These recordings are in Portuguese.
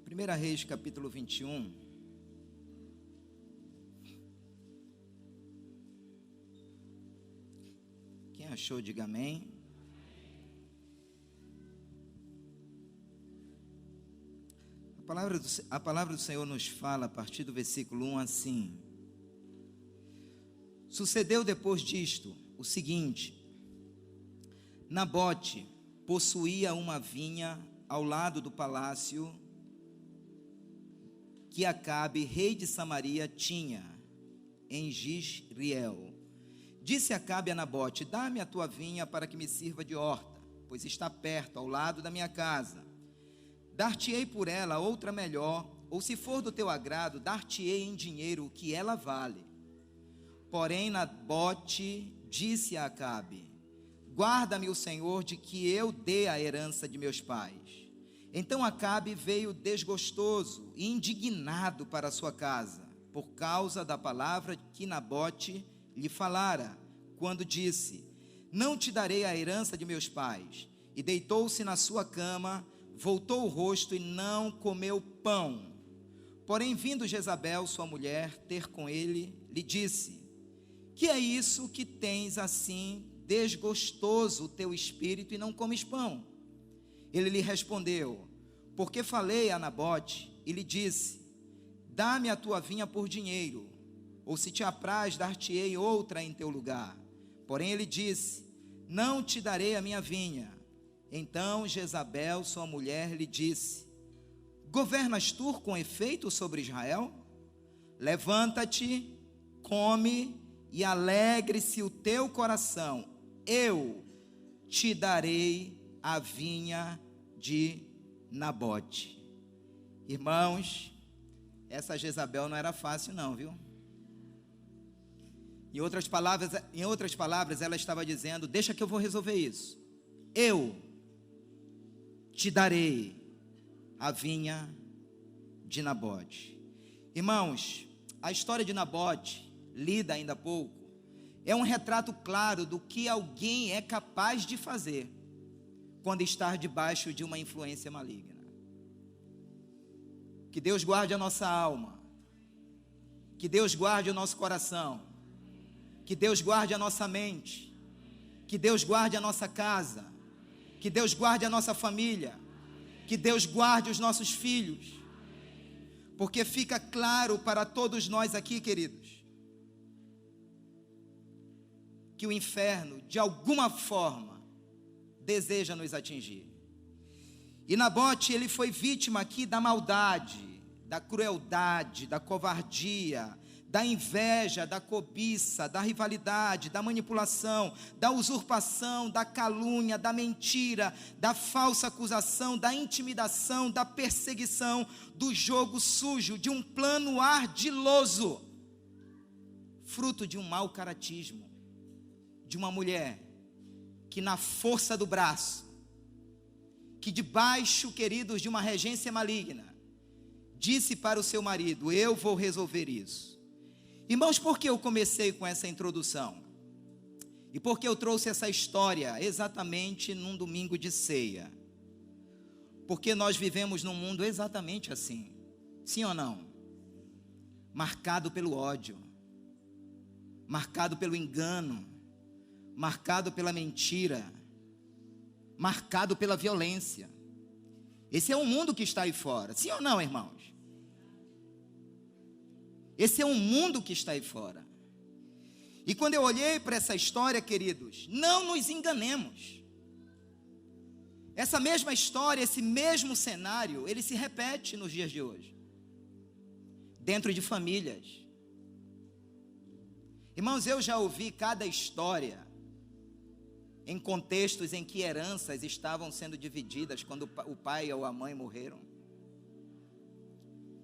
1 Reis, capítulo 21. Quem achou, diga amém. A palavra do Senhor nos fala, a partir do versículo 1, assim: Sucedeu depois disto o seguinte: Nabote possuía uma vinha ao lado do palácio que Acabe, rei de Samaria, tinha em Jezreel. Disse Acabe a Nabote: Dá-me a tua vinha para que me sirva de horta, pois está perto, ao lado da minha casa. Dar-te-ei por ela outra melhor, ou se for do teu agrado, dar-te-ei em dinheiro o que ela vale. Porém Nabote disse a Acabe: Guarda-me o Senhor de que eu dê a herança de meus pais. Então Acabe veio desgostoso e indignado para sua casa, por causa da palavra que Nabote lhe falara, quando disse: Não te darei a herança de meus pais. E deitou-se na sua cama, voltou o rosto e não comeu pão. Porém, vindo Jezabel, sua mulher, ter com ele, lhe disse: Que é isso que tens assim desgostoso o teu espírito e não comes pão? Ele lhe respondeu: Porque falei a Nabote e lhe disse: Dá-me a tua vinha por dinheiro, ou se te apraz, dar-te-ei outra em teu lugar. Porém ele disse: Não te darei a minha vinha. Então Jezabel, sua mulher, lhe disse: Governas tu com efeito sobre Israel? Levanta-te, come e alegre-se o teu coração. Eu te darei a vinha de Nabote. Irmãos, essa Jezabel não era fácil não, viu? Em outras palavras, ela estava dizendo: deixa que eu vou resolver isso. Eu te darei a vinha de Nabote. Irmãos, a história de Nabote, lida ainda há pouco, é um retrato claro do que alguém é capaz de fazer quando está debaixo de uma influência maligna. Que Deus guarde a nossa alma, que Deus guarde o nosso coração, que Deus guarde a nossa mente, que Deus guarde a nossa casa, que Deus guarde a nossa família, que Deus guarde os nossos filhos, porque fica claro para todos nós aqui, queridos, que o inferno, de alguma forma, deseja nos atingir. E Nabote, ele foi vítima aqui da maldade, da crueldade, da covardia, da inveja, da cobiça, da rivalidade, da manipulação, da usurpação, da calúnia, da mentira, da falsa acusação, da intimidação, da perseguição, do jogo sujo, de um plano ardiloso, fruto de um mau caratismo, de uma mulher que na força do braço, que debaixo, queridos, de uma regência maligna, disse para o seu marido: eu vou resolver isso. Irmãos, por que eu comecei com essa introdução? E por que eu trouxe essa história exatamente num domingo de ceia? Porque nós vivemos num mundo exatamente assim, sim ou não? Marcado pelo ódio, marcado pelo engano, marcado pela mentira, marcado pela violência. Esse é o mundo que está aí fora, sim ou não, irmãos? Esse é um mundo que está aí fora. E quando eu olhei para essa história, queridos, não nos enganemos. Essa mesma história, esse mesmo cenário, ele se repete nos dias de hoje, dentro de famílias. Irmãos, eu já ouvi cada história em contextos em que heranças estavam sendo divididas quando o pai ou a mãe morreram.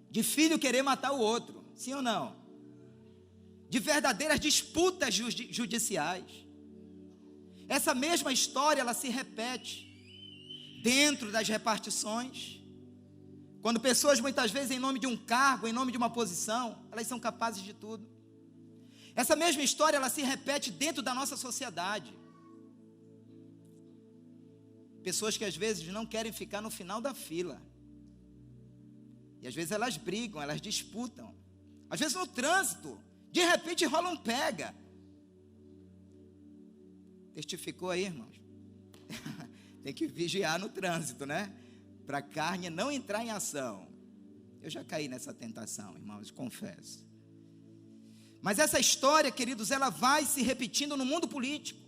De filho querer matar o outro, sim ou não? De verdadeiras disputas judiciais. Essa mesma história, ela se repete dentro das repartições. Quando pessoas, muitas vezes, em nome de um cargo, em nome de uma posição, elas são capazes de tudo. Essa mesma história, ela se repete dentro da nossa sociedade. Pessoas que às vezes não querem ficar no final da fila. E às vezes elas brigam, elas disputam. Às vezes no trânsito, de repente rola um pega. Testificou aí, irmãos? Tem que vigiar no trânsito, né? Para a carne não entrar em ação. Eu já caí nessa tentação, irmãos, confesso. Mas essa história, queridos, ela vai se repetindo no mundo político.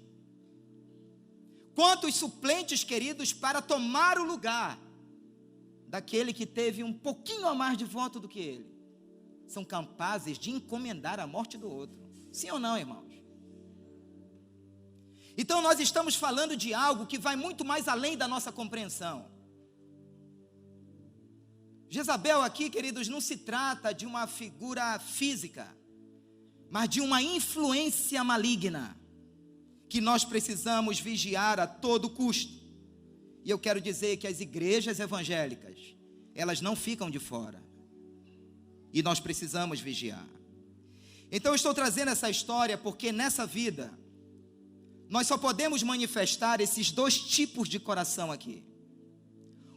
Quantos suplentes, queridos, para tomar o lugar daquele que teve um pouquinho a mais de voto do que ele, são capazes de encomendar a morte do outro. Sim ou não, irmãos? Então nós estamos falando de algo que vai muito mais além da nossa compreensão. Jezabel aqui, queridos, não se trata de uma figura física, mas de uma influência maligna, que nós precisamos vigiar a todo custo. E eu quero dizer que as igrejas evangélicas, elas não ficam de fora, e nós precisamos vigiar. Então eu estou trazendo essa história porque nessa vida nós só podemos manifestar esses dois tipos de coração aqui.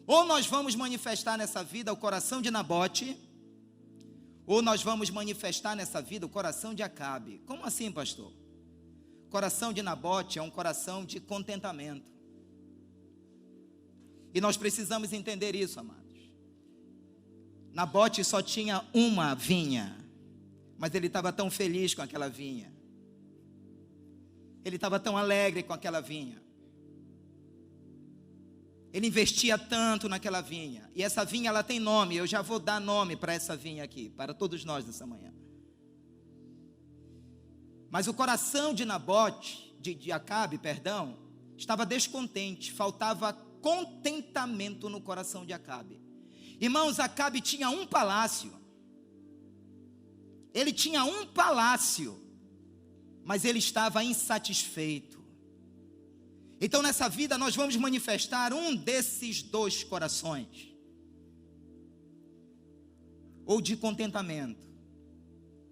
Ou nós vamos manifestar nessa vida o coração de Nabote, ou nós vamos manifestar nessa vida o coração de Acabe. Como assim, pastor? O coração de Nabote é um coração de contentamento. E nós precisamos entender isso, amados. Nabote só tinha uma vinha, mas ele estava tão feliz com aquela vinha. Ele estava tão alegre com aquela vinha. Ele investia tanto naquela vinha. E essa vinha, ela tem nome. Eu já vou dar nome para essa vinha aqui, para todos nós nessa manhã. Mas o coração de Nabote, de Acabe, perdão, estava descontente. Faltava contentamento no coração de Acabe. Irmãos, Acabe tinha um palácio. Ele tinha um palácio, mas ele estava insatisfeito. Então nessa vida nós vamos manifestar um desses dois corações, ou de contentamento.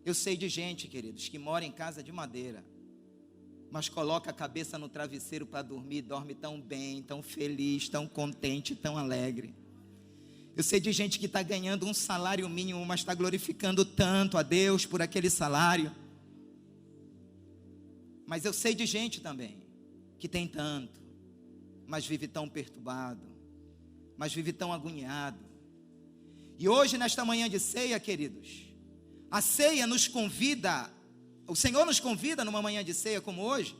Eu sei de gente, queridos, que mora em casa de madeira, mas coloca a cabeça no travesseiro para dormir, dorme tão bem, tão feliz, tão contente, tão alegre. Eu sei de gente que está ganhando um salário mínimo, mas está glorificando tanto a Deus por aquele salário. Mas eu sei de gente também que tem tanto, mas vive tão perturbado, mas vive tão agoniado. E hoje, nesta manhã de ceia, queridos, a ceia nos convida, o Senhor nos convida numa manhã de ceia como hoje,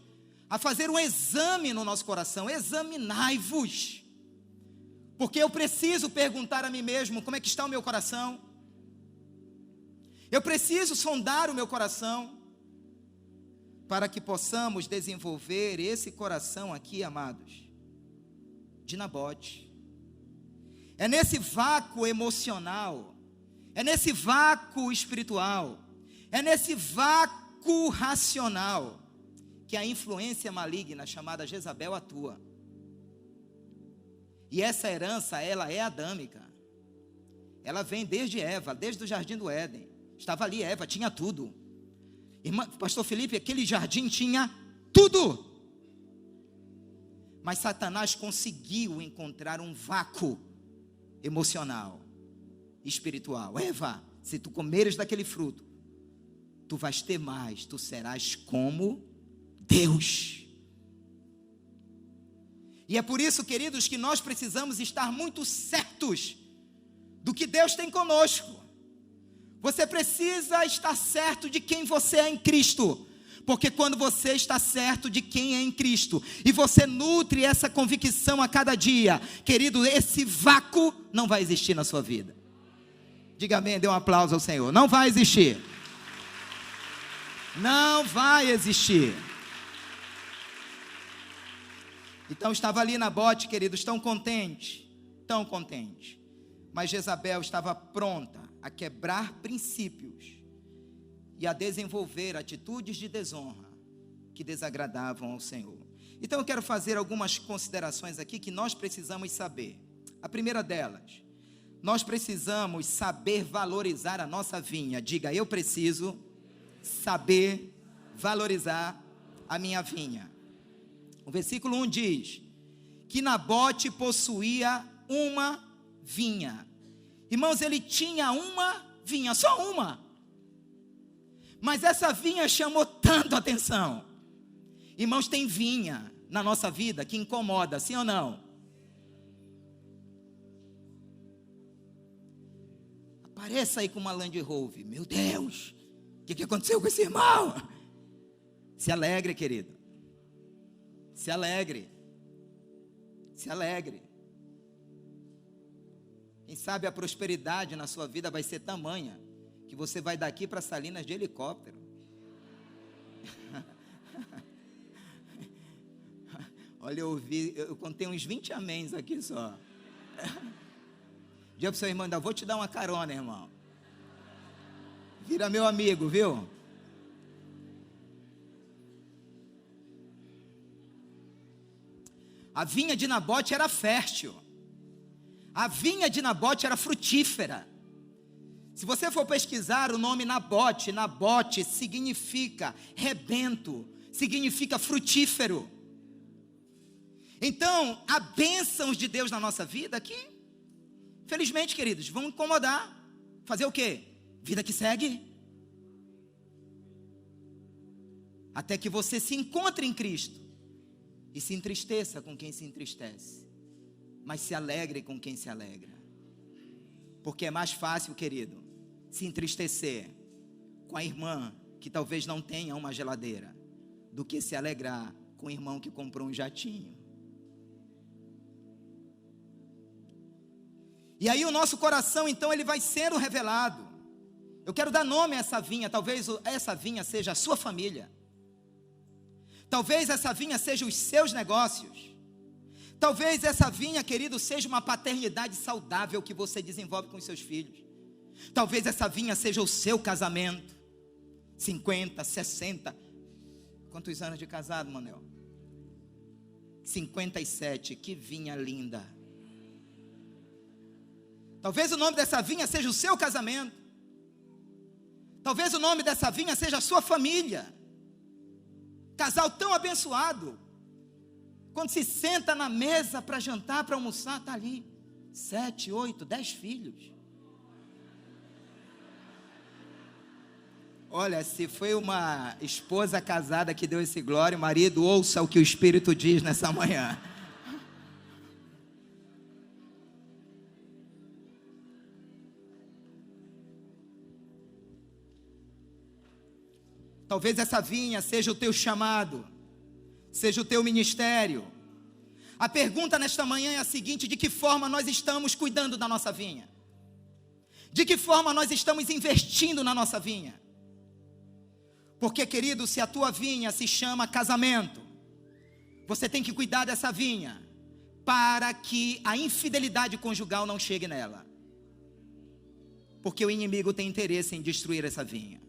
a fazer um exame no nosso coração. Examinai-vos, porque eu preciso perguntar a mim mesmo como é que está o meu coração. Eu preciso sondar o meu coração, para que possamos desenvolver esse coração aqui, amados, de Nabote. É nesse vácuo emocional, é nesse vácuo espiritual, é nesse vácuo racional, que a influência maligna chamada Jezabel atua. E essa herança, ela é adâmica. Ela vem desde Eva, desde o jardim do Éden. Estava ali Eva, tinha tudo. Irmã, pastor Felipe, aquele jardim tinha tudo. Mas Satanás conseguiu encontrar um vácuo emocional, espiritual. Eva, se tu comeres daquele fruto, tu vais ter mais, tu serás como Deus. E é por isso, queridos, que nós precisamos estar muito certos do que Deus tem conosco. Você precisa estar certo de quem você é em Cristo, porque quando você está certo de quem é em Cristo, e você nutre essa convicção a cada dia, querido, esse vácuo não vai existir na sua vida. Diga amém, dê um aplauso ao Senhor. Não vai existir. Não vai existir. Então estava ali Nabote, queridos, tão contente, mas Jezabel estava pronta a quebrar princípios e a desenvolver atitudes de desonra que desagradavam ao Senhor. Então eu quero fazer algumas considerações aqui que nós precisamos saber. A primeira delas, nós precisamos saber valorizar a nossa vinha. Diga, eu preciso saber valorizar a minha vinha. O versículo 1 diz que Nabote possuía uma vinha. Irmãos, ele tinha uma vinha, só uma. Mas essa vinha chamou tanto a atenção. Irmãos, tem vinha na nossa vida que incomoda, sim ou não? Apareça aí com uma Land Rover. Meu Deus, o que aconteceu com esse irmão? Se alegre, querido. Se alegre. Se alegre. Quem sabe a prosperidade na sua vida vai ser tamanha que você vai daqui para Salinas de helicóptero. Olha, eu contei uns 20 améns aqui só. Diga para o seu irmão, ainda vou te dar uma carona, irmão. Vira meu amigo, viu? A vinha de Nabote era fértil. A vinha de Nabote era frutífera. Se você for pesquisar o nome Nabote, Nabote significa rebento, significa frutífero. Então, há bênçãos de Deus na nossa vida que, felizmente, queridos, vão incomodar. Fazer o quê? Vida que segue. Até que você se encontre em Cristo e se entristeça com quem se entristece, mas se alegre com quem se alegra. Porque é mais fácil, querido, se entristecer com a irmã que talvez não tenha uma geladeira, do que se alegrar com o irmão que comprou um jatinho. E aí o nosso coração, então, ele vai sendo revelado. Eu quero dar nome a essa vinha. Talvez essa vinha seja a sua família. Talvez essa vinha seja os seus negócios. Talvez essa vinha, querido, seja uma paternidade saudável que você desenvolve com os seus filhos. Talvez essa vinha seja o seu casamento. 50, 60. Quantos anos de casado, Manel? 57. Que vinha linda. Talvez o nome dessa vinha seja o seu casamento. Talvez o nome dessa vinha seja a sua família. Casal tão abençoado. Quando se senta na mesa para jantar, para almoçar, está ali 7, 8, 10 filhos. Olha, se foi uma esposa casada que deu esse glória, marido, ouça o que o Espírito diz nessa manhã. Talvez essa vinha seja o teu chamado, seja o teu ministério. A pergunta nesta manhã é a seguinte: de que forma nós estamos cuidando da nossa vinha? De que forma nós estamos investindo na nossa vinha? Porque, querido, se a tua vinha se chama casamento, você tem que cuidar dessa vinha, para que a infidelidade conjugal não chegue nela. Porque o inimigo tem interesse em destruir essa vinha.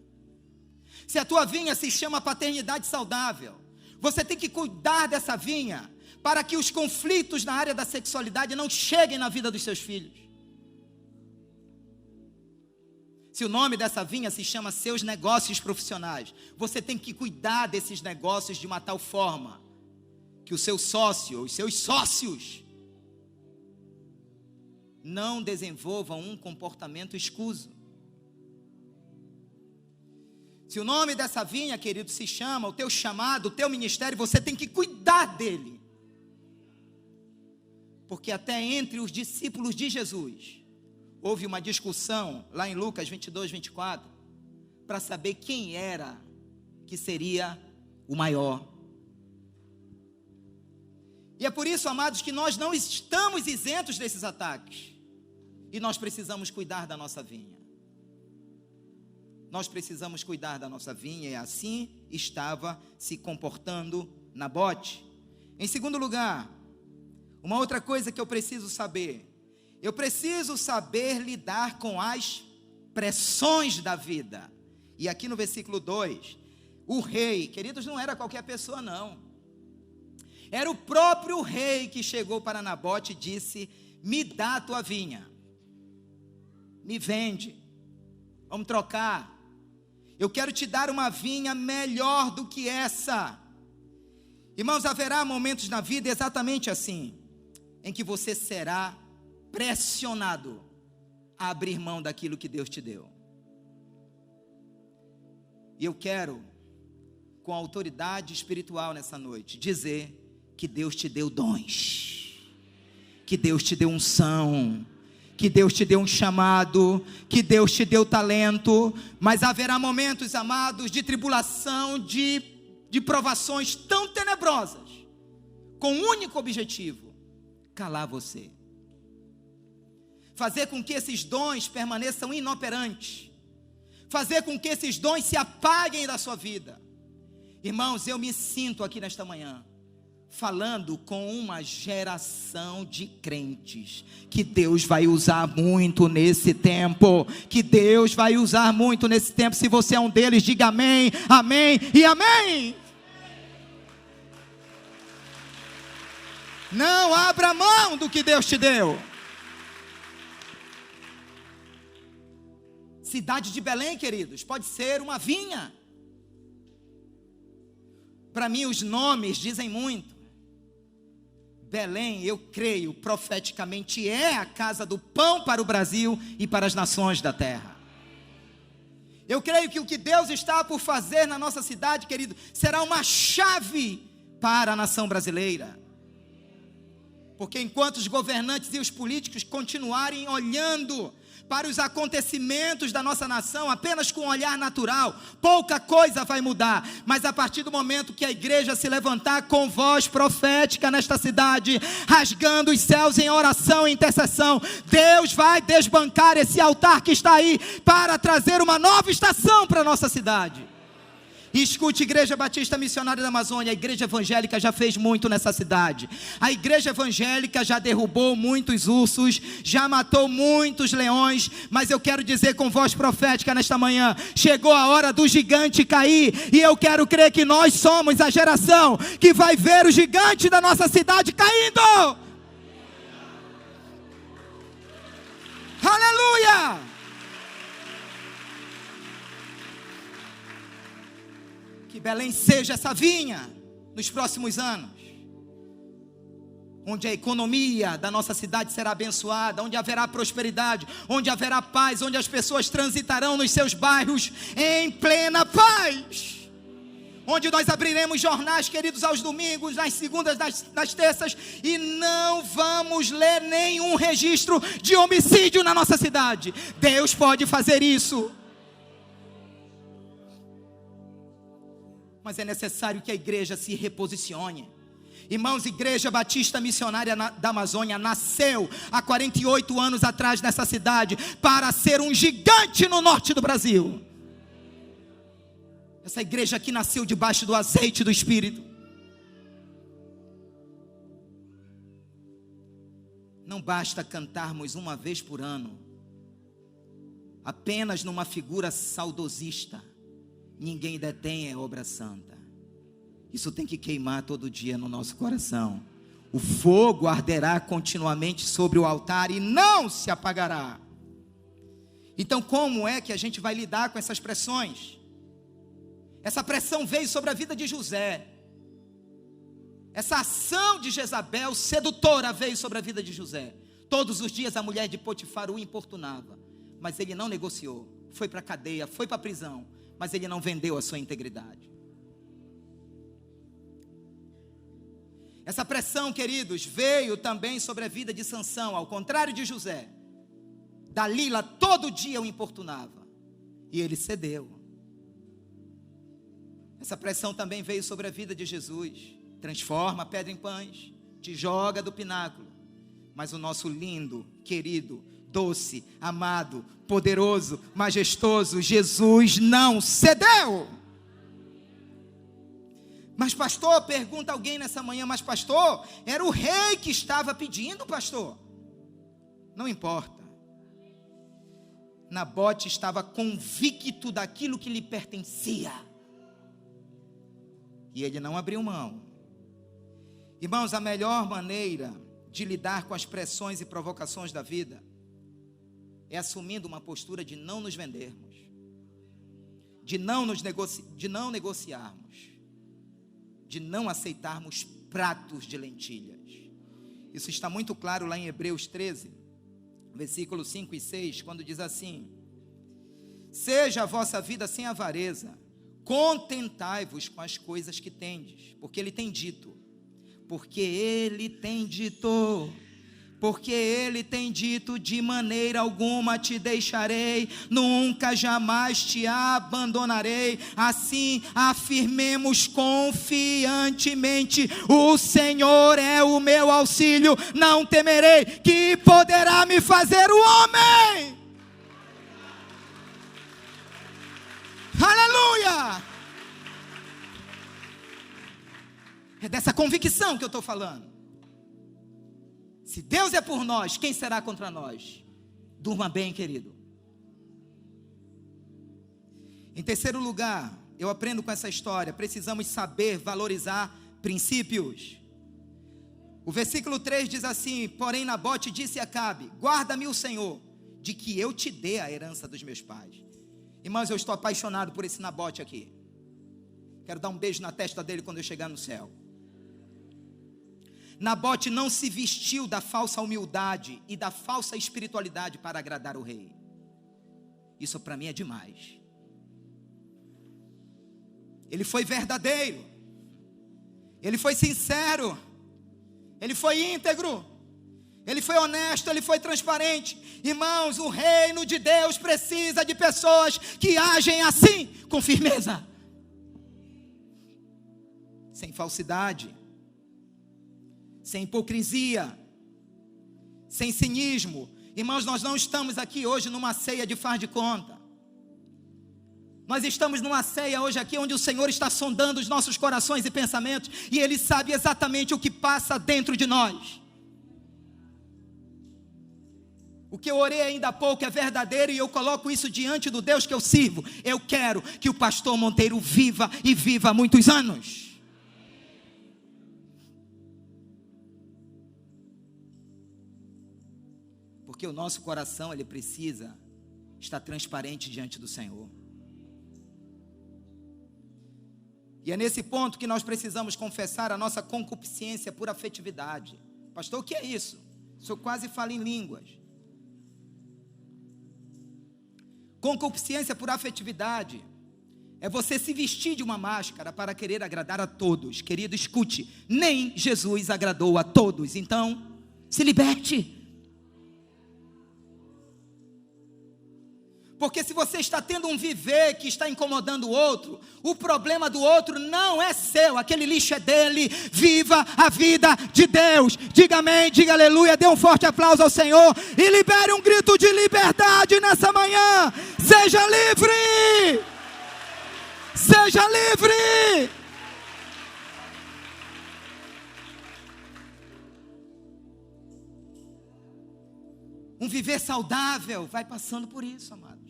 Se a tua vinha se chama paternidade saudável, você tem que cuidar dessa vinha, para que os conflitos na área da sexualidade não cheguem na vida dos seus filhos. Se o nome dessa vinha se chama seus negócios profissionais, você tem que cuidar desses negócios de uma tal forma, que o seu sócio, os seus sócios, não desenvolvam um comportamento escuso. Se o nome dessa vinha, querido, se chama o teu chamado, o teu ministério, você tem que cuidar dele. Porque até entre os discípulos de Jesus, houve uma discussão, lá em Lucas 22, 24, para saber quem era que seria o maior. E é por isso, amados, que nós não estamos isentos desses ataques. E nós precisamos cuidar da nossa vinha. Nós precisamos cuidar da nossa vinha, e assim estava se comportando Nabote. Em segundo lugar, uma outra coisa que eu preciso saber lidar com as pressões da vida. E aqui no versículo 2, o rei, queridos, não era qualquer pessoa não, era o próprio rei que chegou para Nabote e disse: me dá a tua vinha, me vende, vamos trocar. Eu quero te dar uma vinha melhor do que essa. Irmãos, haverá momentos na vida exatamente assim, em que você será pressionado a abrir mão daquilo que Deus te deu. E eu quero, com autoridade espiritual nessa noite, dizer que Deus te deu dons, que Deus te deu unção, que Deus te deu um chamado, que Deus te deu talento, mas haverá momentos, amados, de tribulação, de provações tão tenebrosas, com um único objetivo: calar você, fazer com que esses dons permaneçam inoperantes, fazer com que esses dons se apaguem da sua vida. Irmãos, eu me sinto aqui nesta manhã falando com uma geração de crentes que Deus vai usar muito nesse tempo, que Deus vai usar muito nesse tempo. Se você é um deles, diga amém, amém e amém. Não abra mão do que Deus te deu. Cidade de Belém, queridos, pode ser uma vinha. Para mim os nomes dizem muito. Belém, eu creio, profeticamente é a casa do pão para o Brasil e para as nações da terra. Eu creio que o que Deus está por fazer na nossa cidade, querido, será uma chave para a nação brasileira. Porque enquanto os governantes e os políticos continuarem olhando para os acontecimentos da nossa nação apenas com um olhar natural, pouca coisa vai mudar. Mas a partir do momento que a igreja se levantar com voz profética nesta cidade, rasgando os céus em oração e intercessão, Deus vai desbancar esse altar que está aí para trazer uma nova estação para a nossa cidade. E escute, Igreja Batista Missionária da Amazônia, a igreja evangélica já fez muito nessa cidade. A igreja evangélica já derrubou muitos ursos, já matou muitos leões, mas eu quero dizer com voz profética nesta manhã, chegou a hora do gigante cair, e eu quero crer que nós somos a geração que vai ver o gigante da nossa cidade caindo. Aleluia! Que Belém seja essa vinha nos próximos anos, onde a economia da nossa cidade será abençoada, onde haverá prosperidade, onde haverá paz, onde as pessoas transitarão nos seus bairros em plena paz, onde nós abriremos jornais, queridos, aos domingos, nas segundas, nas terças, e não vamos ler nenhum registro de homicídio na nossa cidade. Deus pode fazer isso. Mas é necessário que a igreja se reposicione. Irmãos, Igreja Batista Missionária da Amazônia nasceu há 48 anos atrás nessa cidade para ser um gigante no norte do Brasil. Essa igreja aqui nasceu debaixo do azeite do Espírito. Não basta cantarmos uma vez por ano, apenas numa figura saudosista. Ninguém detém a obra santa. Isso tem que queimar todo dia no nosso coração. O fogo arderá continuamente sobre o altar e não se apagará. Então, como é que a gente vai lidar com essas pressões? Essa pressão veio sobre a vida de José. Essa ação de Jezabel sedutora veio sobre a vida de José. Todos os dias a mulher de Potifar o importunava, mas ele não negociou. Foi para a cadeia, foi para a prisão, mas ele não vendeu a sua integridade. Essa pressão, queridos, veio também sobre a vida de Sansão. Ao contrário de José, Dalila todo dia o importunava e ele cedeu. Essa pressão também veio sobre a vida de Jesus. Transforma a pedra em pães, te joga do pináculo. Mas o nosso lindo, querido, doce, amado, poderoso, majestoso Jesus não cedeu. Mas pastor, pergunta alguém nessa manhã, mas pastor, era o rei que estava pedindo, pastor. Não importa. Nabote estava convicto daquilo que lhe pertencia, e ele não abriu mão. Irmãos, a melhor maneira de lidar com as pressões e provocações da vida é assumindo uma postura de não nos vendermos, de não negociarmos, de não aceitarmos pratos de lentilhas. Isso está muito claro lá em Hebreus 13, versículo 5 e 6, quando diz assim: seja a vossa vida sem avareza, contentai-vos com as coisas que tendes, porque ele tem dito, de maneira alguma te deixarei, nunca jamais te abandonarei. Assim afirmemos confiantemente: o Senhor é o meu auxílio, não temerei, que poderá me fazer o homem. Aleluia! É dessa convicção que eu estou falando. Se Deus é por nós, quem será contra nós? Durma bem, querido. Em terceiro lugar, eu aprendo com essa história, precisamos saber valorizar princípios. O versículo 3 diz assim: porém Nabote disse a Acabe: guarda-me o Senhor, de que eu te dê a herança dos meus pais. Irmãos, eu estou apaixonado por esse Nabote aqui. Quero dar um beijo na testa dele quando eu chegar no céu. Nabote não se vestiu da falsa humildade e da falsa espiritualidade para agradar o rei. Isso para mim é demais. Ele foi verdadeiro, ele foi sincero, ele foi íntegro, ele foi honesto, ele foi transparente. Irmãos, o reino de Deus precisa de pessoas que agem assim, com firmeza, sem falsidade, sem hipocrisia, sem cinismo. Irmãos, nós não estamos aqui hoje numa ceia de faz de conta. Nós estamos numa ceia hoje aqui onde o Senhor está sondando os nossos corações e pensamentos, e Ele sabe exatamente o que passa dentro de nós. O que eu orei ainda há pouco é verdadeiro, e eu coloco isso diante do Deus que eu sirvo. Eu quero que o pastor Monteiro viva, e viva há muitos anos. Porque o nosso coração, ele precisa estar transparente diante do Senhor. E é nesse ponto que nós precisamos confessar a nossa concupiscência por afetividade. Pastor, o que é isso? O senhor quase fala em línguas. Concupiscência por afetividade é você se vestir de uma máscara para querer agradar a todos. Querido, escute, nem Jesus agradou a todos, então se liberte. Porque se você está tendo um viver que está incomodando o outro, o problema do outro não é seu, aquele lixo é dele. Viva a vida de Deus. Diga amém, diga aleluia, dê um forte aplauso ao Senhor e libere um grito de liberdade nessa manhã. Seja livre! Seja livre! Um viver saudável vai passando por isso, amados.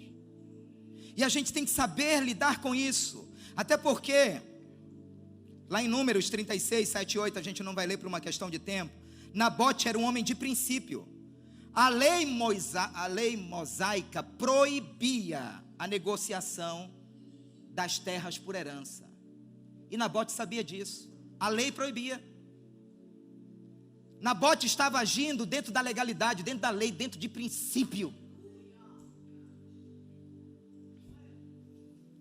E a gente tem que saber lidar com isso. Até porque, lá em Números 36, 7 e 8, a gente não vai ler por uma questão de tempo. Nabote era um homem de princípio. A lei mosaica proibia a negociação das terras por herança. E Nabote sabia disso. A lei proibia. Nabote estava agindo dentro da legalidade, dentro da lei, dentro de princípio.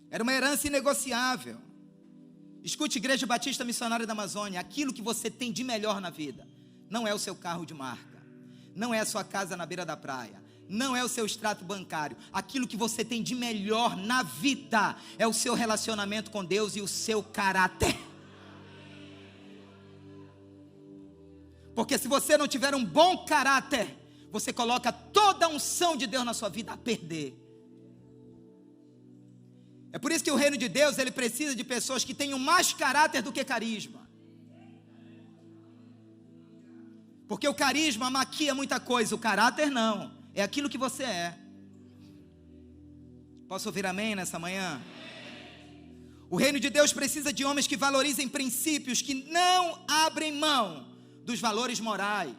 Era uma herança inegociável. Escute, Igreja Batista Missionária da Amazônia, aquilo que você tem de melhor na vida não é o seu carro de marca, não é a sua casa na beira da praia, não é o seu extrato bancário. Aquilo que você tem de melhor na vida é o seu relacionamento com Deus e o seu caráter. Porque se você não tiver um bom caráter, você coloca toda a unção de Deus na sua vida a perder. É por isso que o reino de Deus, ele precisa de pessoas que tenham mais caráter do que carisma. Porque o carisma maquia muita coisa, o caráter não. É aquilo que você é. Posso ouvir amém nessa manhã? O reino de Deus precisa de homens que valorizem princípios, que não abrem mão dos valores morais,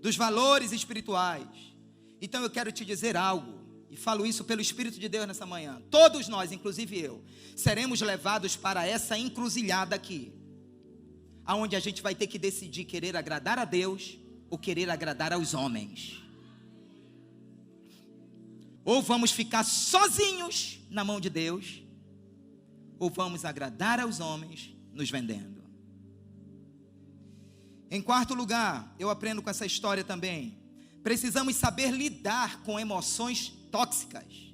dos valores espirituais. Então eu quero te dizer algo, e falo isso pelo Espírito de Deus nessa manhã. Todos nós, inclusive eu, seremos levados para essa encruzilhada aqui, aonde a gente vai ter que decidir querer agradar a Deus ou querer agradar aos homens. Ou vamos ficar sozinhos na mão de Deus, ou vamos agradar aos homens nos vendendo. Em quarto lugar, eu aprendo com essa história também. Precisamos saber lidar com emoções tóxicas.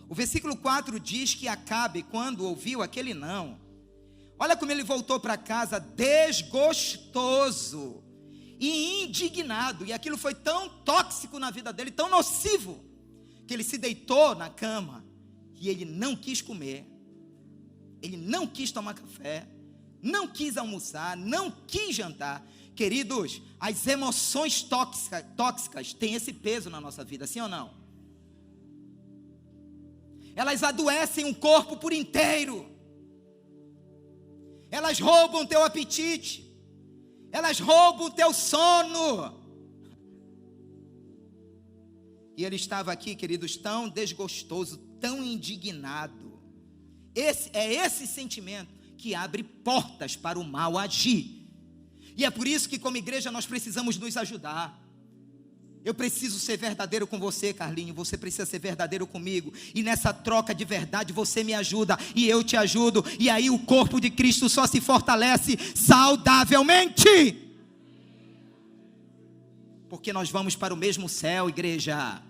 O versículo 4 diz que Acabe, quando ouviu aquele não, olha como ele voltou para casa desgostoso e indignado. E aquilo foi tão tóxico na vida dele, tão nocivo, que ele se deitou na cama e ele não quis comer, ele não quis tomar café, não quis almoçar, não quis jantar. Queridos, as emoções tóxicas têm esse peso na nossa vida, sim ou não? Elas adoecem o corpo por inteiro. Elas roubam o teu apetite. Elas roubam o teu sono. E ele estava aqui, queridos, tão desgostoso, tão indignado. Esse sentimento que abre portas para o mal agir. E é por isso que, como igreja, nós precisamos nos ajudar. Eu preciso ser verdadeiro com você, Carlinho. Você precisa ser verdadeiro comigo. E nessa troca de verdade, você me ajuda e eu te ajudo. E aí o corpo de Cristo só se fortalece saudavelmente. Porque nós vamos para o mesmo céu, igreja.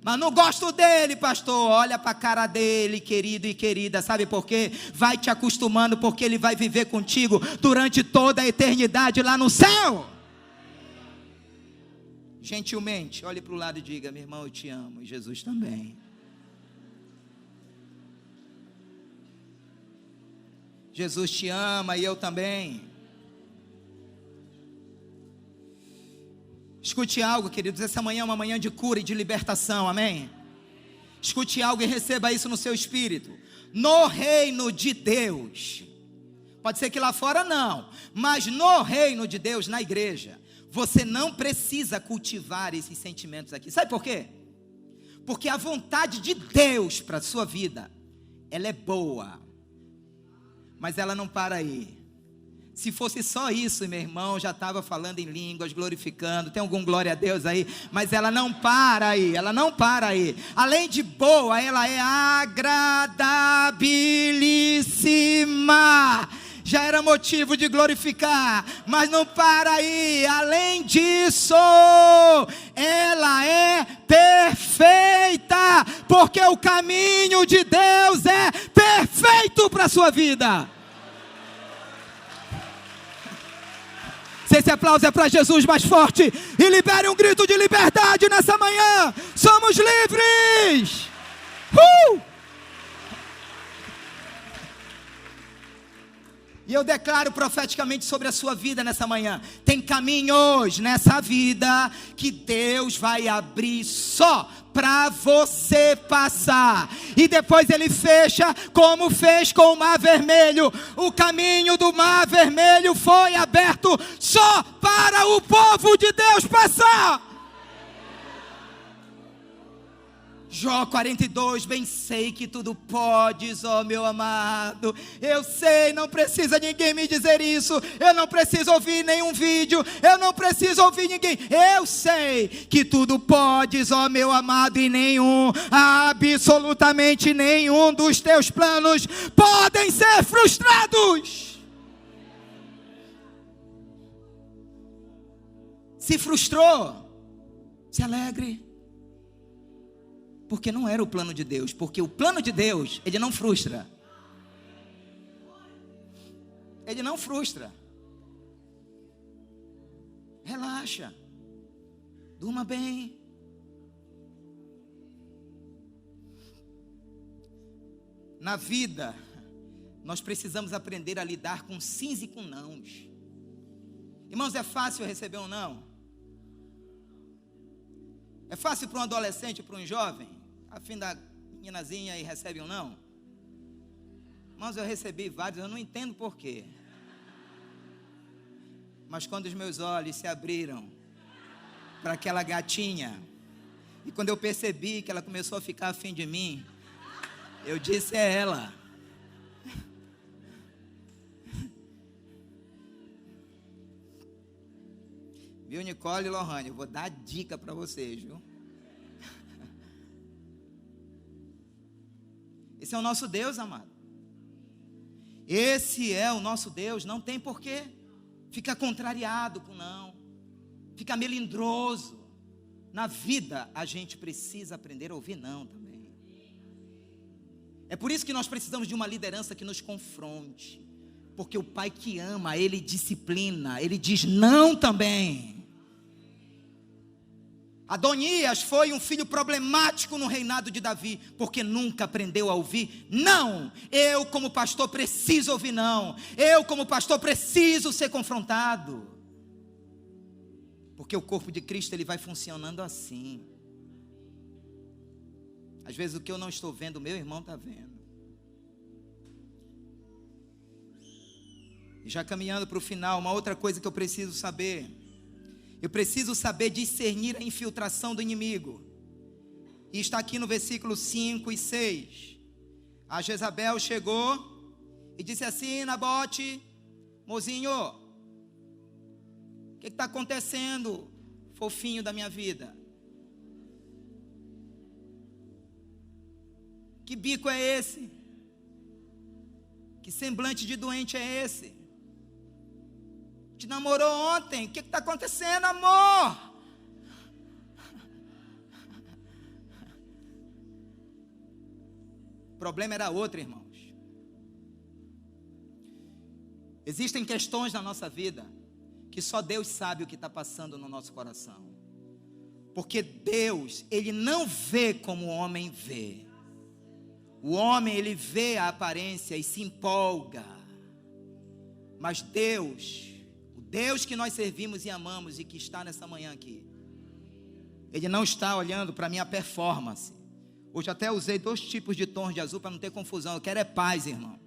Mas não gosto dele, pastor. Olha para a cara dele, querido e querida. Sabe por quê? Vai te acostumando, porque ele vai viver contigo durante toda a eternidade lá no céu. Gentilmente, olhe para o lado e diga: meu irmão, eu te amo, e Jesus também. Jesus te ama e eu também. Escute algo, queridos, essa manhã é uma manhã de cura e de libertação, amém? Escute algo e receba isso no seu espírito. No reino de Deus, pode ser que lá fora não, mas no reino de Deus, na igreja, você não precisa cultivar esses sentimentos aqui. Sabe por quê? Porque a vontade de Deus para a sua vida, ela é boa, mas ela não para aí. Se fosse só isso, meu irmão, já estava falando em línguas, glorificando. Tem algum glória a Deus aí? Mas ela não para aí, ela não para aí. Além de boa, ela é agradabilíssima. Já era motivo de glorificar, mas não para aí. Além disso, ela é perfeita, porque o caminho de Deus é perfeito para a sua vida. Se esse aplauso é para Jesus mais forte, e libere um grito de liberdade nessa manhã. Somos livres. E eu declaro profeticamente sobre a sua vida nessa manhã: tem caminhos nessa vida que Deus vai abrir só para você passar, e depois ele fecha, como fez com o Mar Vermelho. O caminho do Mar Vermelho foi aberto só para o povo de Deus passar. Jó 42, bem sei que tudo podes, ó meu amado. Eu sei, não precisa ninguém me dizer isso. Eu não preciso ouvir nenhum vídeo. Eu não preciso ouvir ninguém. Eu sei que tudo podes, ó meu amado. E nenhum, absolutamente nenhum dos teus planos podem ser frustrados. Se frustrou, se alegre. Porque não era o plano de Deus. Porque o plano de Deus, ele não frustra. Ele não frustra. Relaxa. Durma bem. Na vida, nós precisamos aprender a lidar com sims e com nãos. Irmãos, é fácil receber um não? É fácil para um adolescente, para um jovem? Afim da meninazinha e recebe um não? Mas eu recebi vários, eu não entendo porquê. Mas quando os meus olhos se abriram para aquela gatinha, e quando eu percebi que ela começou a ficar afim de mim, eu disse: é ela. Viu, Nicole e Lohane? Eu vou dar dica para vocês, viu? Esse é o nosso Deus, amado. Esse é o nosso Deus. Não tem porquê ficar contrariado com não, ficar melindroso. Na vida a gente precisa aprender a ouvir não também. É por isso que nós precisamos de uma liderança que nos confronte. Porque o pai que ama, ele disciplina, ele diz não também. Adonias foi um filho problemático no reinado de Davi, porque nunca aprendeu a ouvir não. Eu como pastor preciso ouvir não. Eu como pastor preciso ser confrontado. Porque o corpo de Cristo, ele vai funcionando assim. Às vezes o que eu não estou vendo, o meu irmão está vendo. E já caminhando para o final, uma outra coisa que eu preciso saber. Eu preciso saber discernir a infiltração do inimigo. E está aqui no versículo 5 e 6. A Jezabel chegou e disse assim: Nabote, mozinho, o que está acontecendo, fofinho da minha vida? Que bico é esse? Que semblante de doente é esse? Te namorou ontem, o que está acontecendo, amor? O problema era outro, irmãos. Existem questões na nossa vida que só Deus sabe o que está passando no nosso coração. Porque Deus, Ele não vê como o homem vê. O homem, ele vê a aparência e se empolga. Mas Deus, o Deus que nós servimos e amamos e que está nessa manhã aqui, Ele não está olhando para a minha performance. Hoje até usei 2 tipos de tons de azul para não ter confusão. Eu quero é paz, irmão.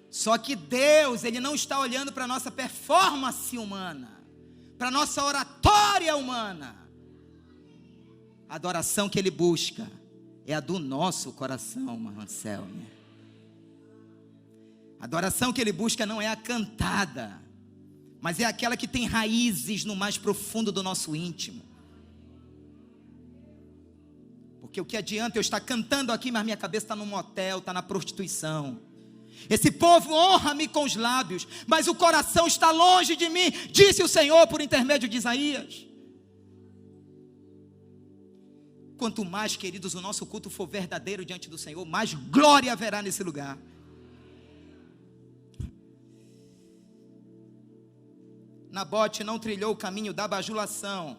Só que Deus, Ele não está olhando para a nossa performance humana, para a nossa oratória humana. A adoração que Ele busca é a do nosso coração, Marcelo. A adoração que Ele busca não é a cantada, mas é aquela que tem raízes no mais profundo do nosso íntimo. Porque o que adianta eu estar cantando aqui, mas minha cabeça está no motel, está na prostituição. Esse povo honra-me com os lábios, mas o coração está longe de mim, disse o Senhor por intermédio de Isaías. Quanto mais, queridos, o nosso culto for verdadeiro diante do Senhor, mais glória haverá nesse lugar. Nabote não trilhou o caminho da bajulação,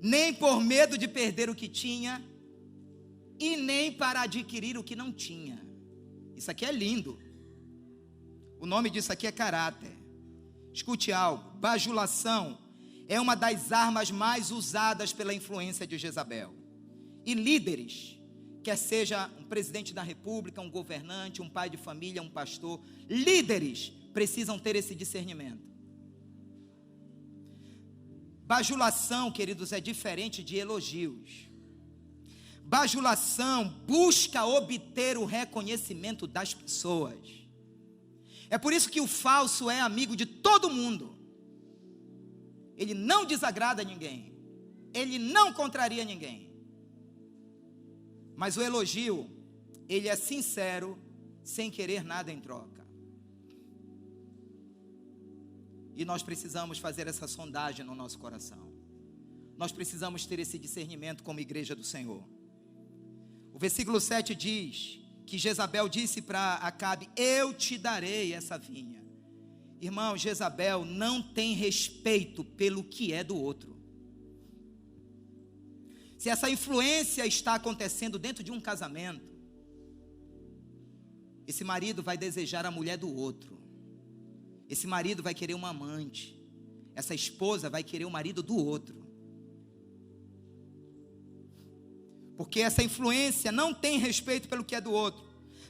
nem por medo de perder o que tinha, e nem para adquirir o que não tinha. Isso aqui é lindo. O nome disso aqui é caráter. Escute algo: bajulação é uma das armas mais usadas pela influência de Jezabel. E líderes, quer seja um presidente da república, um governante, um pai de família, um pastor, líderes precisam ter esse discernimento. Bajulação, queridos, é diferente de elogios. Bajulação busca obter o reconhecimento das pessoas. É por isso que o falso é amigo de todo mundo. Ele não desagrada a ninguém, ele não contraria ninguém. Mas o elogio, ele é sincero, sem querer nada em troca. E nós precisamos fazer essa sondagem no nosso coração. Nós precisamos ter esse discernimento como igreja do Senhor. O versículo 7 diz que Jezabel disse para Acabe: eu te darei essa vinha. Irmão, Jezabel não tem respeito pelo que é do outro. Se essa influência está acontecendo dentro de um casamento, esse marido vai desejar a mulher do outro. Esse marido vai querer uma amante. Essa esposa vai querer o marido do outro. Porque essa influência não tem respeito pelo que é do outro.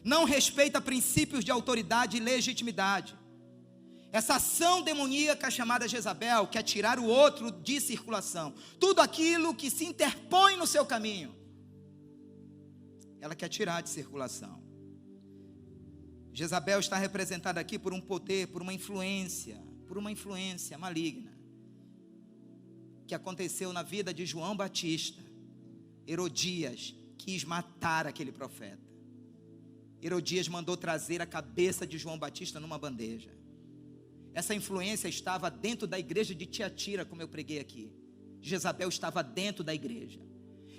Não respeita princípios de autoridade e legitimidade. Essa ação demoníaca chamada Jezabel quer tirar o outro de circulação. Tudo aquilo que se interpõe no seu caminho, ela quer tirar de circulação. Jezabel está representada aqui por um poder, por uma influência maligna, que aconteceu na vida de João Batista. Herodias quis matar aquele profeta. Herodias mandou trazer a cabeça de João Batista numa bandeja. Essa influência estava dentro da igreja de Tiatira, como eu preguei aqui. Jezabel estava dentro da igreja.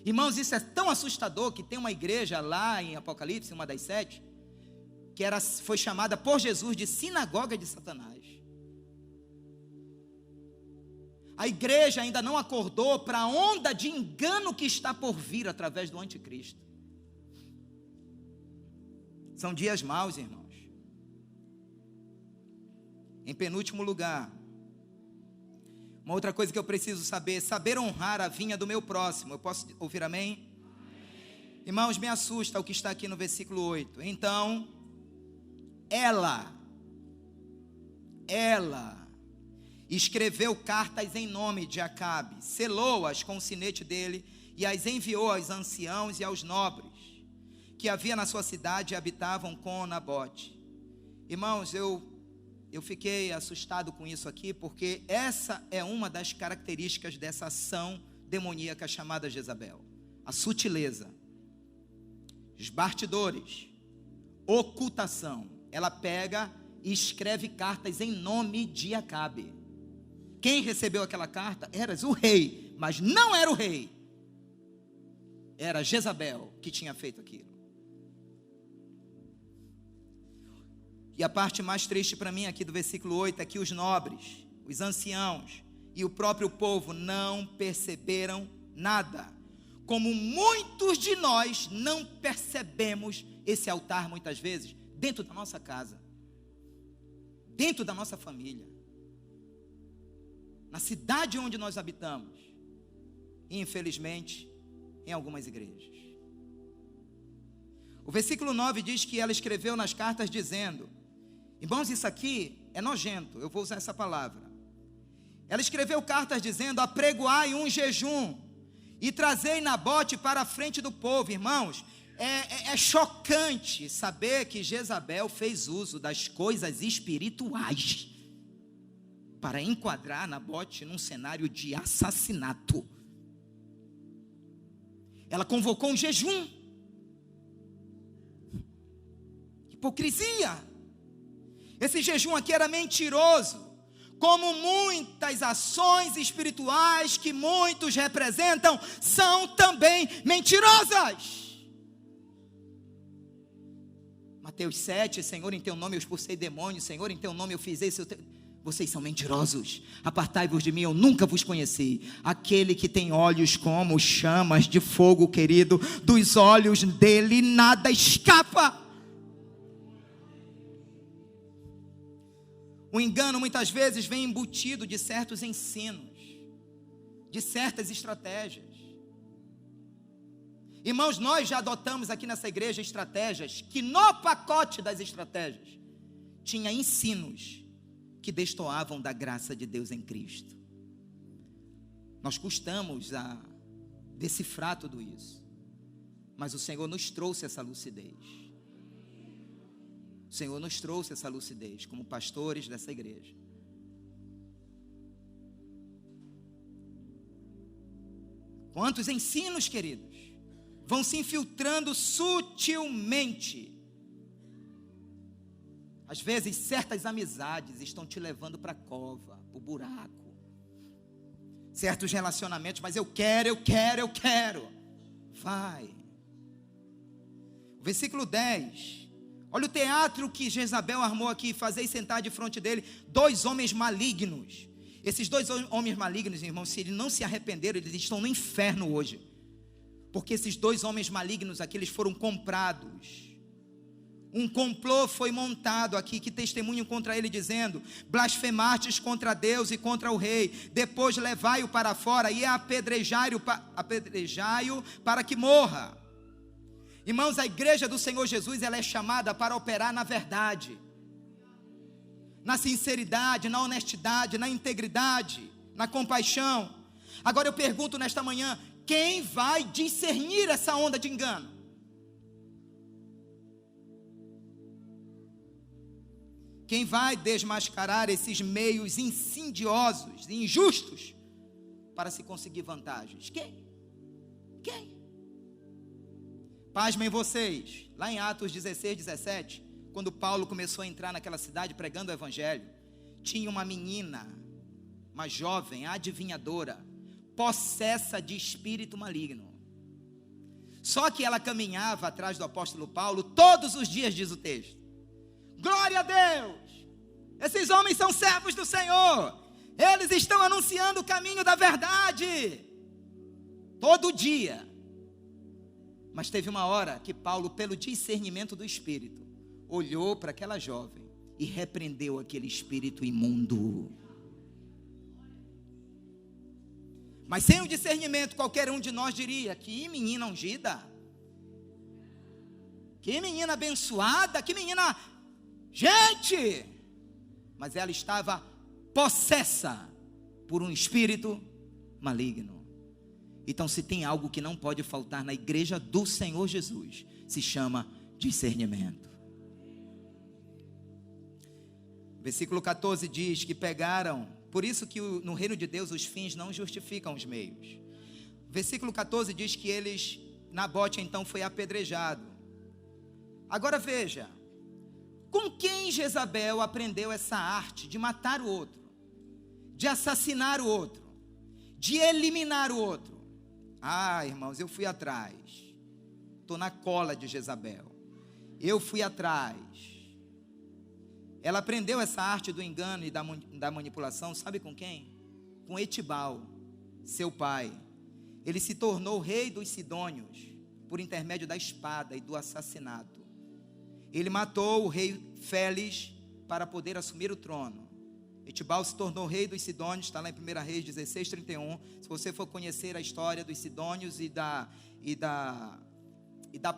Irmãos, isso é tão assustador que tem uma igreja lá em Apocalipse, uma das 7, que foi chamada por Jesus de sinagoga de Satanás. A igreja ainda não acordou para a onda de engano que está por vir através do anticristo. São dias maus, irmãos. Em penúltimo lugar, uma outra coisa que eu preciso saber honrar a vinha do meu próximo. Eu posso ouvir amém? Amém. Irmãos, me assusta o que está aqui no versículo 8. Então, ela escreveu cartas em nome de Acabe, selou-as com o sinete dele e as enviou aos anciãos e aos nobres que havia na sua cidade e habitavam com Nabote. Irmãos, eu fiquei assustado com isso aqui, porque essa é uma das características dessa ação demoníaca chamada Jezabel. A sutileza, os bastidores, ocultação. Ela pega e escreve cartas em nome de Acabe. Quem recebeu aquela carta era o rei, mas não era o rei. Era Jezabel que tinha feito aquilo. E a parte mais triste para mim aqui do versículo 8 é que os nobres, os anciãos e o próprio povo não perceberam nada. Como muitos de nós não percebemos esse altar muitas vezes dentro da nossa casa, dentro da nossa família, na cidade onde nós habitamos e infelizmente em algumas igrejas. O versículo 9 diz que ela escreveu nas cartas dizendo, irmãos, isso aqui é nojento, eu vou usar essa palavra. Ela escreveu cartas dizendo, apregoai um jejum e trazei Nabote para a frente do povo. Irmãos, é chocante saber que Jezabel fez uso das coisas espirituais para enquadrar Nabote num cenário de assassinato. Ela convocou um jejum. Hipocrisia. Esse jejum aqui era mentiroso, como muitas ações espirituais que muitos representam são também mentirosas. Mateus 7, Senhor, em teu nome eu expulsei demônios, Senhor, em teu nome eu fiz isso. Vocês são mentirosos, apartai-vos de mim, eu nunca vos conheci. Aquele que tem olhos como chamas de fogo, querido, dos olhos dele nada escapa. O engano muitas vezes vem embutido de certos ensinos, de certas estratégias. Irmãos, nós já adotamos aqui nessa igreja estratégias que no pacote das estratégias tinha ensinos que destoavam da graça de Deus em Cristo. Nós custamos a decifrar tudo isso, mas o Senhor nos trouxe essa lucidez. O Senhor nos trouxe essa lucidez como pastores dessa igreja. Quantos ensinos, queridos, vão se infiltrando sutilmente. Às vezes certas amizades estão te levando para a cova, para o buraco. Certos relacionamentos, mas eu quero. Vai. Versículo 10. Olha o teatro que Jezabel armou aqui. Fazei sentar de frente dele 2 homens malignos. Esses 2 homens malignos, irmãos, se eles não se arrependeram, eles estão no inferno hoje. Porque esses 2 homens malignos aqui, eles foram comprados. Um complô foi montado aqui, que testemunham contra ele, dizendo, blasfemastes contra Deus e contra o rei, depois levai-o para fora e apedrejai-o para que morra. Irmãos, a igreja do Senhor Jesus, ela é chamada para operar na verdade, na sinceridade, na honestidade, na integridade, na compaixão. Agora eu pergunto nesta manhã, quem vai discernir essa onda de engano? Quem vai desmascarar esses meios insidiosos e injustos para se conseguir vantagens? Quem? Pasmem vocês, lá em Atos 16, 17, quando Paulo começou a entrar naquela cidade pregando o evangelho, tinha uma menina, uma jovem adivinhadora, possessa de espírito maligno. Só que ela caminhava atrás do apóstolo Paulo todos os dias, diz o texto. Glória a Deus! Esses homens são servos do Senhor. Eles estão anunciando o caminho da verdade. Todo dia. Mas teve uma hora que Paulo, pelo discernimento do Espírito, olhou para aquela jovem e repreendeu aquele espírito imundo. Mas sem o discernimento, qualquer um de nós diria: que menina ungida, que menina abençoada, que menina... Gente! Mas ela estava possessa por um espírito maligno. Então, se tem algo que não pode faltar na igreja do Senhor Jesus, se chama discernimento. Versículo 14 diz que pegaram, por isso que no reino de Deus os fins não justificam os meios. Versículo 14 diz que Nabote então foi apedrejado. Agora veja, com quem Jezabel aprendeu essa arte de matar o outro, de assassinar o outro, de eliminar o outro? Ah, irmãos, eu fui atrás. Estou na cola de Jezabel. Eu fui atrás. Ela aprendeu essa arte do engano e da manipulação, sabe com quem? Com Etibal, seu pai. Ele se tornou rei dos Sidônios por intermédio da espada e do assassinato. Ele matou o rei Félix para poder assumir o trono. Etibal se tornou rei dos Sidônios, está lá em 1 Reis 16, 31. Se você for conhecer a história dos Sidônios e da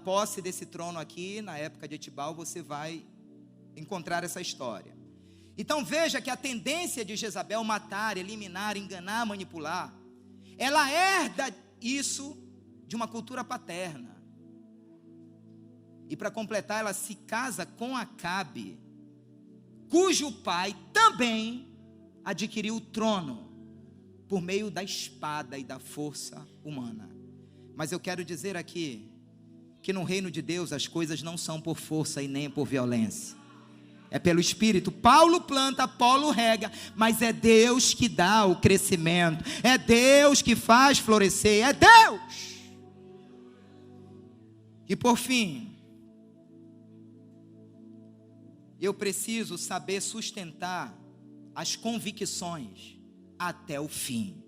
posse desse trono aqui, na época de Etibal, você vai encontrar essa história. Então veja que a tendência de Jezabel matar, eliminar, enganar, manipular, ela herda isso de uma cultura paterna. E para completar, ela se casa com Acabe, cujo pai também adquiriu o trono por meio da espada e da força humana. Mas eu quero dizer aqui que no reino de Deus as coisas não são por força e nem por violência. É pelo Espírito. Paulo planta, Apolo rega, mas é Deus que dá o crescimento. É Deus que faz florescer. É Deus. E por fim, eu preciso saber sustentar as convicções até o fim.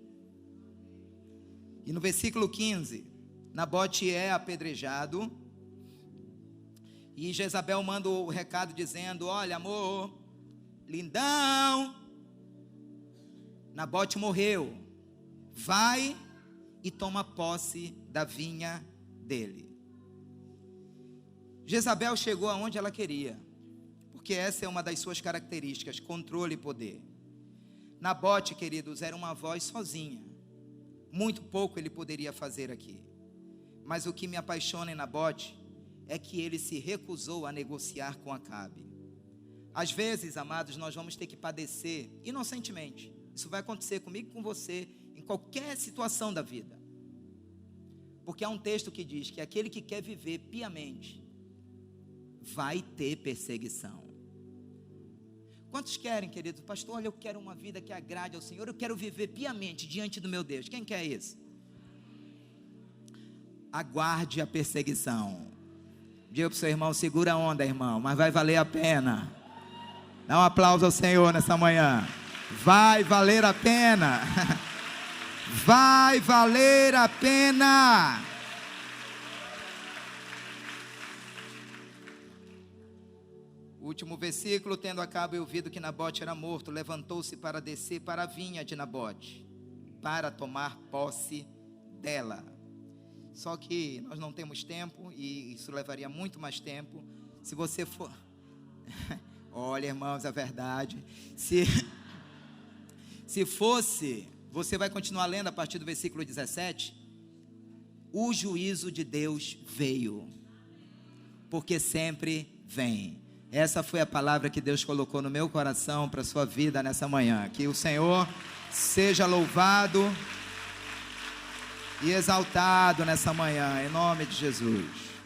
E no versículo 15, Nabote é apedrejado. E Jezabel manda o recado dizendo: olha, amor, lindão, Nabote morreu. Vai e toma posse da vinha dele. Jezabel chegou aonde ela queria, porque essa é uma das suas características: controle e poder. Nabote, queridos, era uma voz sozinha. Muito pouco ele poderia fazer aqui. Mas o que me apaixona em Nabote é que ele se recusou a negociar com Acabe. Às vezes, amados, nós vamos ter que padecer inocentemente. Isso vai acontecer comigo e com você, em qualquer situação da vida. Porque há um texto que diz que aquele que quer viver piamente vai ter perseguição. Quantos querem, querido? Pastor, olha, eu quero uma vida que agrade ao Senhor. Eu quero viver piamente diante do meu Deus. Quem quer isso? Aguarde a perseguição. Diga para o seu irmão: segura a onda, irmão, mas vai valer a pena. Dá um aplauso ao Senhor nessa manhã. Vai valer a pena. Vai valer a pena. O último versículo: tendo Acabe ouvido que Nabote era morto, levantou-se para descer para a vinha de Nabote, para tomar posse dela. Só que nós não temos tempo, e isso levaria muito mais tempo. Se você for... Olha, irmãos, a verdade. Se fosse... Você vai continuar lendo a partir do versículo 17. O juízo de Deus veio, porque sempre vem. Essa foi a palavra que Deus colocou no meu coração para a sua vida nessa manhã. Que o Senhor seja louvado e exaltado nessa manhã, em nome de Jesus.